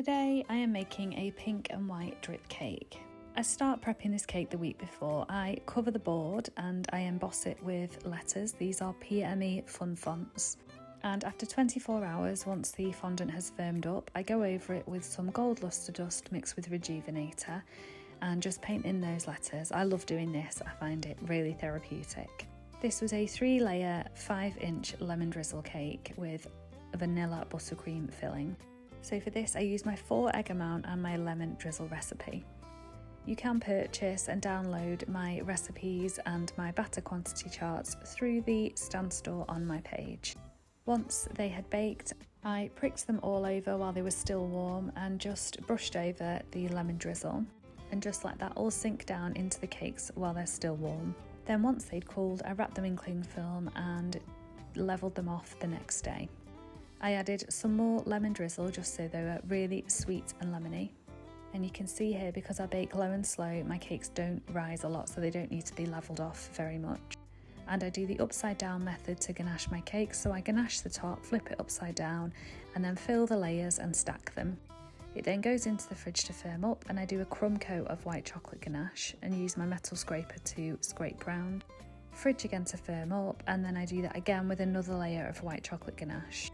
Today I am making a pink and white drip cake. I start prepping this cake the week before. I cover the board and I emboss it with letters. These are PME Fun Fonts. And after 24 hours, once the fondant has firmed up, I go over it with some gold luster dust mixed with Rejuvenator and just paint in those letters. I love doing this, I find it really therapeutic. This was a 3-layer 5-inch lemon drizzle cake with a vanilla buttercream filling. So for this I use my 4-egg amount and my lemon drizzle recipe. You can purchase and download my recipes and my batter quantity charts through the Stan Store on my page. Once they had baked, I pricked them all over while they were still warm and just brushed over the lemon drizzle and just let that all sink down into the cakes while they're still warm. Then once they'd cooled, I wrapped them in cling film and levelled them off the next day. I added some more lemon drizzle just so they were really sweet and lemony. And you can see here, because I bake low and slow, my cakes don't rise a lot, so they don't need to be levelled off very much. And I do the upside down method to ganache my cakes, so I ganache the top, flip it upside down, and then fill the layers and stack them. It then goes into the fridge to firm up, and I do a crumb coat of white chocolate ganache and use my metal scraper to scrape round. Fridge again to firm up, and then I do that again with another layer of white chocolate ganache.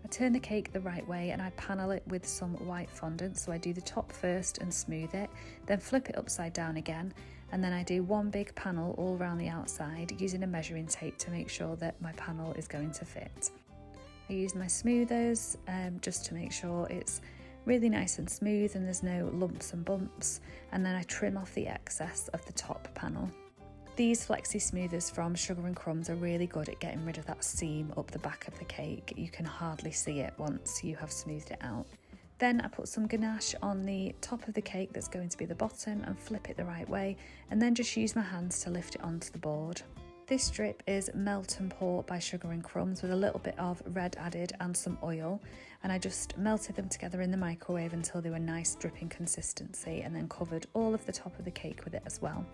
I turn the cake the right way and I panel it with some white fondant, so I do the top first and smooth it, then flip it upside down again, and then I do one big panel all around the outside using a measuring tape to make sure that my panel is going to fit. I use my smoothers just to make sure it's really nice and smooth and there's no lumps and bumps, and then I trim off the excess of the top panel. These Flexi Smoothers from Sugar and Crumbs are really good at getting rid of that seam up the back of the cake. You can hardly see it once you have smoothed it out. Then I put some ganache on the top of the cake that's going to be the bottom and flip it the right way, and then just use my hands to lift it onto the board. This drip is Melt and Pour by Sugar and Crumbs with a little bit of red added and some oil, and I just melted them together in the microwave until they were nice dripping consistency, and then covered all of the top of the cake with it as well.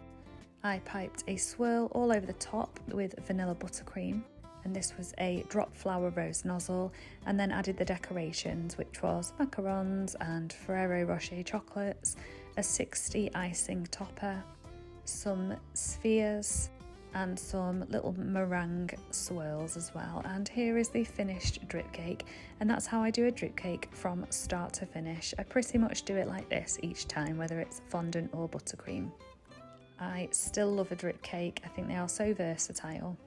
I piped a swirl all over the top with vanilla buttercream, and this was a drop flower rose nozzle, and then added the decorations, which was macarons and Ferrero Rocher chocolates, a 60 icing topper, some spheres, and some little meringue swirls as well. And here is the finished drip cake, and that's how I do a drip cake from start to finish. I pretty much do it like this each time, whether it's fondant or buttercream. I still love a drip cake. I think they are so versatile.